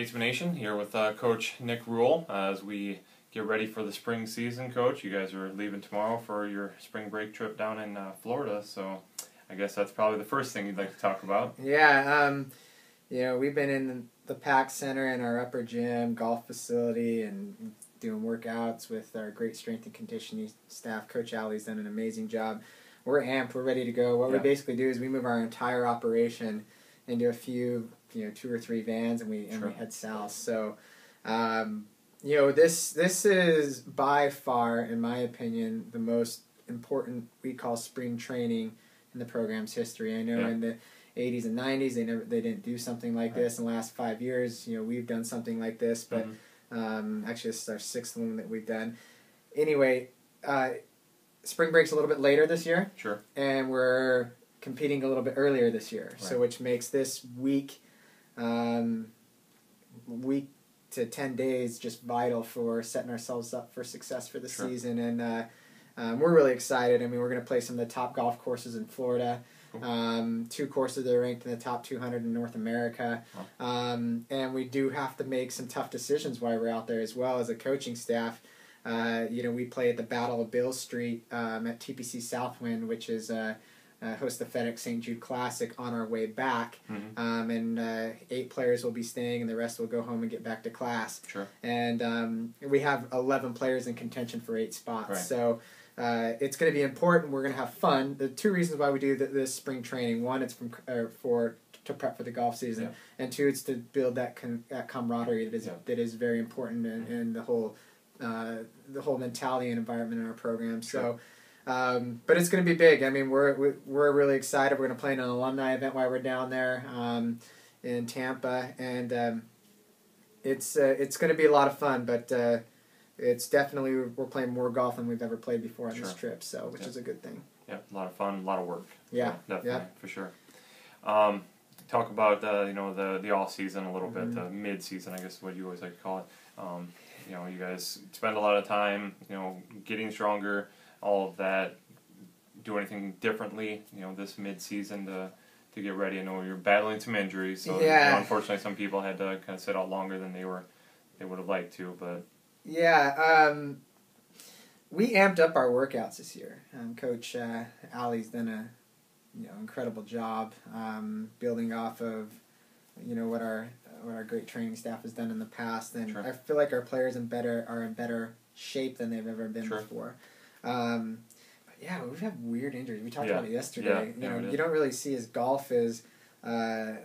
Statesman Nation, here with Coach Nick Rule as we get ready for the spring season. Coach, you guys are leaving tomorrow for your spring break trip down in Florida, so I guess that's probably the first thing you'd like to talk about. Yeah, we've been in the PAC Center in our upper gym, golf facility, and doing workouts with our great strength and conditioning staff. Coach Allie's done an amazing job. We're amped. We're ready to go. What we basically do is we move our entire operation into a few, 2 or 3 vans, and we head south. So, this is by far, in my opinion, the most important we call spring training in the program's history. I know in the 80s and 90s they didn't do something like this. In the last 5 years, we've done something like this, but actually this is our 6th one that we've done. Anyway, spring break's a little bit later this year. Sure. And we're competing a little bit earlier this year, so which makes this week to 10 days just vital for setting ourselves up for success for the season. And we're really excited. I mean, we're going to play some of the top golf courses in Florida. 2 courses that are ranked in the top 200 in North America. And we do have to make some tough decisions while we're out there as well as a coaching staff. We play at the Battle of Bill Street at TPC Southwind, which is host the FedEx St. Jude Classic on our way back. And 8 players will be staying, and the rest will go home and get back to class. Sure. And we have 11 players in contention for 8 spots. Right. So it's going to be important. We're going to have fun. The 2 reasons why we do this spring training: 1, it's to prep for the golf season, and 2, it's to build that camaraderie that is very important in the whole mentality and environment in our program. Sure. So, but it's going to be big. I mean, we're really excited. We're going to play in an alumni event while we're down there in Tampa, and it's going to be a lot of fun. But it's definitely, we're playing more golf than we've ever played before on this trip, so which is a good thing. Yeah, a lot of fun, a lot of work. Yeah, so definitely, for sure. Talk about the off season a little bit, the mid season, I guess is what you always like to call it. You guys spend a lot of time, getting stronger, all of that. Do anything differently, this mid season to get ready? I know you're battling some injuries, so unfortunately some people had to kind of sit out longer than they would have liked to, but. Yeah, we amped up our workouts this year. Coach Allie's done a incredible job building off of what our great training staff has done in the past, and I feel like our players are in better shape than they've ever been before. But yeah, we've had weird injuries. We talked about it yesterday. You don't really see as golf as a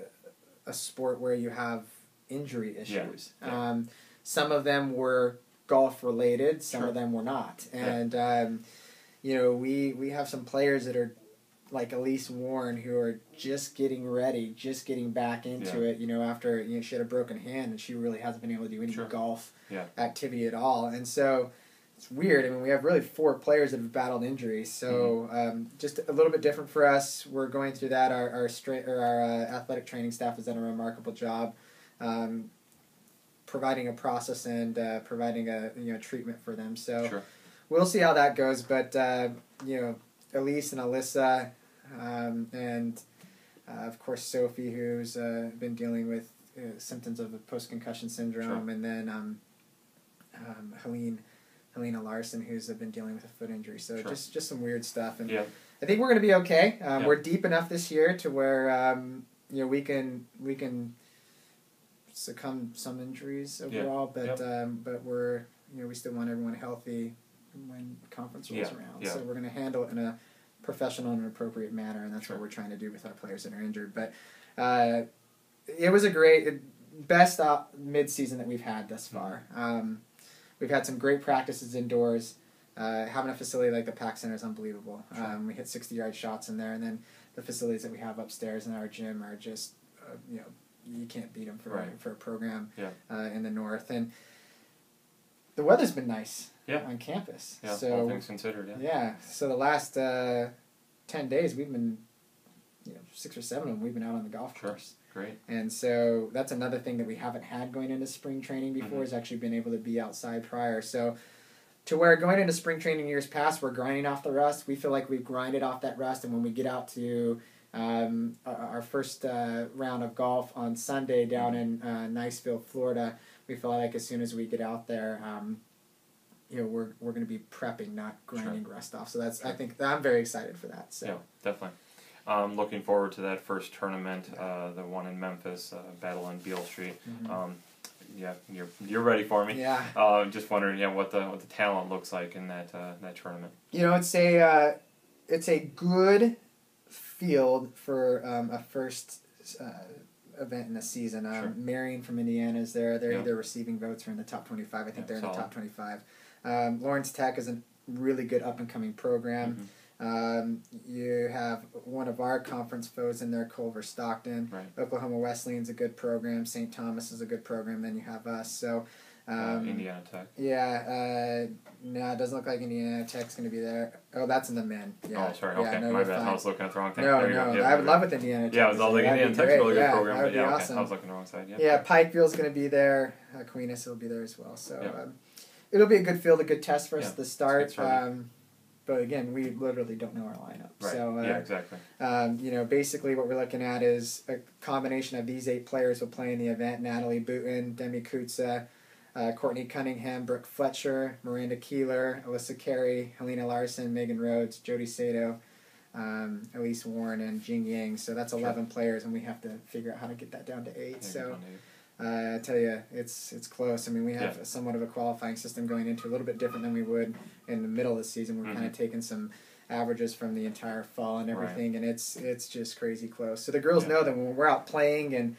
sport where you have injury issues. Some of them were golf related, some of them were not. And we have some players that are like Elise Warren, who are just getting ready, just getting back into it, after she had a broken hand and she really hasn't been able to do any golf activity at all. And so it's weird. I mean, we have really 4 players that have battled injuries, so just a little bit different for us. We're going through that. Our athletic training staff has done a remarkable job providing a process and providing a treatment for them. So we'll see how that goes. But Elise and Alyssa, and of course Sophie, who's been dealing with symptoms of post-concussion syndrome, and then Helena Larson, who's been dealing with a foot injury. So just some weird stuff. And I think we're going to be okay. We're deep enough this year to where we can succumb some injuries overall, but we're we still want everyone healthy when conference rolls around. So we're going to handle it in a professional and appropriate manner, and that's what we're trying to do with our players that are injured. But it was a best mid-season that we've had thus far. We've had some great practices indoors. Having a facility like the PAC Center is unbelievable. We hit 60-yard shots in there, and then the facilities that we have upstairs in our gym are just you can't beat them for a program in the north. And the weather's been nice on campus. Yeah, so, all things considered, so the last 10 days we've been, 6 or 7 of them, we've been out on the golf course. Great. And so that's another thing that we haven't had going into spring training before, is actually been able to be outside prior. So to where going into spring training years past, we're grinding off the rust. We feel like we've grinded off that rust, and when we get out to our first round of golf on Sunday down in Niceville, Florida. We feel like as soon as we get out there, we're going to be prepping, not grinding rust off. So I think I'm very excited for that. So yeah, definitely. Looking forward to that first tournament, the one in Memphis, Battle on Beale Street. Yeah, you're ready for me. Yeah. Just wondering, what the talent looks like in that tournament. It's a good field for a first event in the season. Marion from Indiana is there. They're either receiving votes or in the top 25. I think they're in the top 25. Lawrence Tech is a really good up and coming program. You have one of our conference foes in there, Culver Stockton. Right. Oklahoma Wesleyan's a good program. St. Thomas is a good program. Then you have us. So Indiana Tech. Yeah. No, it doesn't look like Indiana Tech's going to be there. Oh, that's in the men. Yeah. Oh, sorry. Okay, no, my bad. I was looking at the wrong thing. No. I would love it with Indiana Tech. Yeah, I was all like, Indiana Tech's a really good program. That would But be awesome. I was looking the wrong side. Yeah, Pikeville's going to be there. Aquinas will be there as well. So it'll be a good field, a good test for us at the start. But again, we literally don't know our lineup. Right. So, exactly. Basically what we're looking at is a combination of these 8 players will play in the event. Natalie Booten, Demi Kutza, Courtney Cunningham, Brooke Fletcher, Miranda Keeler, Alyssa Carey, Helena Larson, Megan Rhodes, Jody Sato, Elise Warren, and Jing Yang. So that's 11 players, and we have to figure out how to get that down to 8. So I tell you, it's close. I mean, we have somewhat of a qualifying system going into a little bit different than we would in the middle of the season. We're kind of taking some averages from the entire fall and everything, and it's just crazy close. So the girls know that when we're out playing and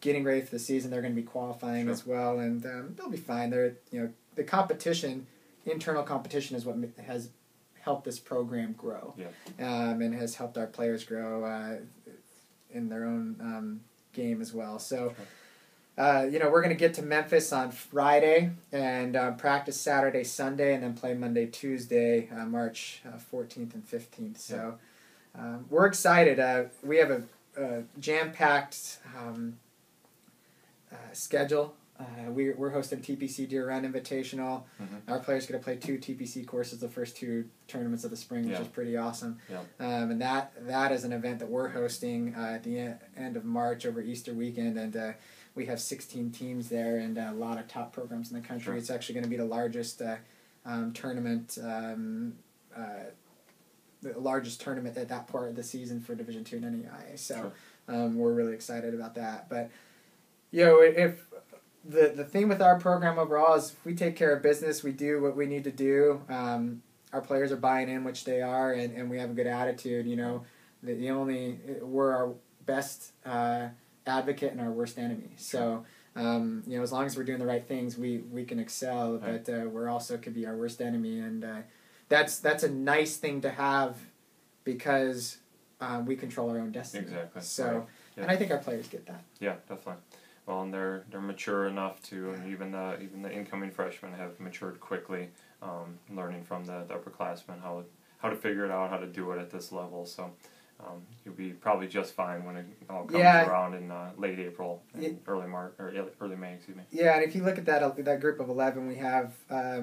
getting ready for the season, they're going to be qualifying as well, and they'll be fine. They're the competition, internal competition, is what has helped this program grow, and has helped our players grow in their own game as well. So, we're going to get to Memphis on Friday and practice Saturday, Sunday, and then play Monday, Tuesday, March 14th and 15th. So, we're excited. We have a jam-packed schedule. We're hosting TPC Deer Run Invitational. Our players get to play 2 TPC courses the first 2 tournaments of the spring, which is pretty awesome. And that is an event that we're hosting at the end of March over Easter weekend, and we have 16 teams there and a lot of top programs in the country. It's actually going to be the largest tournament. The largest tournament at that part of the season for Division II and NEIA. So we're really excited about that. But if the theme with our program overall is if we take care of business, we do what we need to do. Our players are buying in, which they are, and we have a good attitude. We're our best advocate and our worst enemy. So as long as we're doing the right things, we can excel. But we're also could be our worst enemy, and that's a nice thing to have because we control our own destiny. Exactly. So, and I think our players get that. Yeah, definitely. Well, and they're mature enough to, and even the incoming freshmen have matured quickly, learning from the upperclassmen how to figure it out, how to do it at this level. So you'll be probably just fine when it all comes around in late April, and early March or early May. Excuse me. Yeah, and if you look at that group of 11, we have a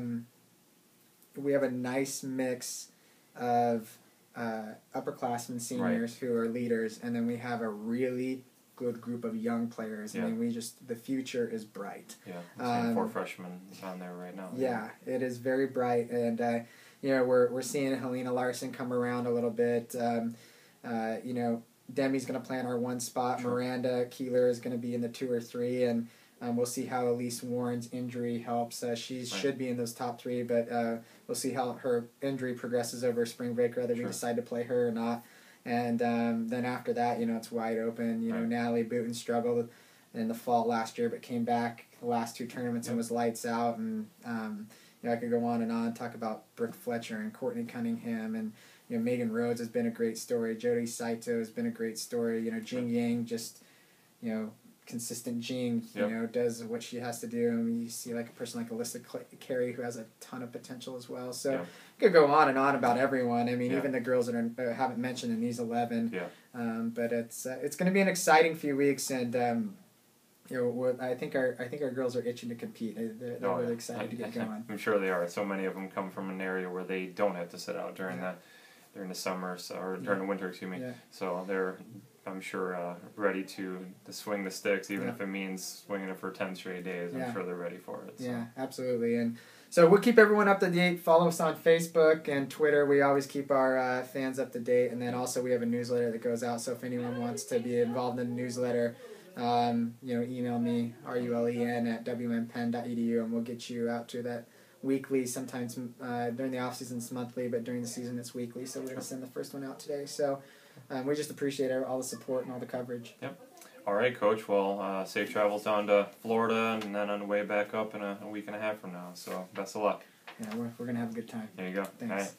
nice mix of upperclassmen, seniors who are leaders, and then we have a really good group of young players. I mean, the future is bright. Yeah, I'm seeing 4 freshmen on there right now. Yeah, it is very bright, and we're seeing Helena Larson come around a little bit. Demi's going to play in our 1 spot. Miranda Keeler is going to be in the 2 or 3, and we'll see how Elise Warren's injury helps. She should be in those top 3, but we'll see how her injury progresses over spring break, whether we decide to play her or not. And then after that, it's wide open. Natalie Booten struggled in the fall last year, but came back the last 2 tournaments and was lights out. And I could go on and on, talk about Brooke Fletcher and Courtney Cunningham, and Megan Rhodes has been a great story. Jody Saito has been a great story. Jing Yang just consistent Jing, does what she has to do. I mean, you see like a person like Alyssa Carey who has a ton of potential as well. So could go on and on about everyone. I mean, even the girls that are haven't mentioned in these 11. But it's going to be an exciting few weeks, and I think our girls are itching to compete. They're really excited to get going. I'm sure they are. So many of them come from an area where they don't have to sit out during during the summer, or during the winter, excuse me. Yeah. So they're, I'm sure, ready to swing the sticks, even Yeah. if it means swinging it for 10 straight days. I'm sure they're ready for it. So. Yeah, absolutely. And so we'll keep everyone up to date. Follow us on Facebook and Twitter. We always keep our fans up to date. And then also we have a newsletter that goes out. So if anyone wants to be involved in the newsletter, email me, rulen@wmpenn.edu, and we'll get you out to that weekly. Sometimes during the off season it's monthly, but during the season it's weekly. So we're going to send the first one out today. So we just appreciate all the support and all the coverage. Yep. All right, Coach. Well, safe travels down to Florida, and then on the way back up in a week and a half from now. So best of luck. Yeah, we're going to have a good time. There you go. Thanks. All right.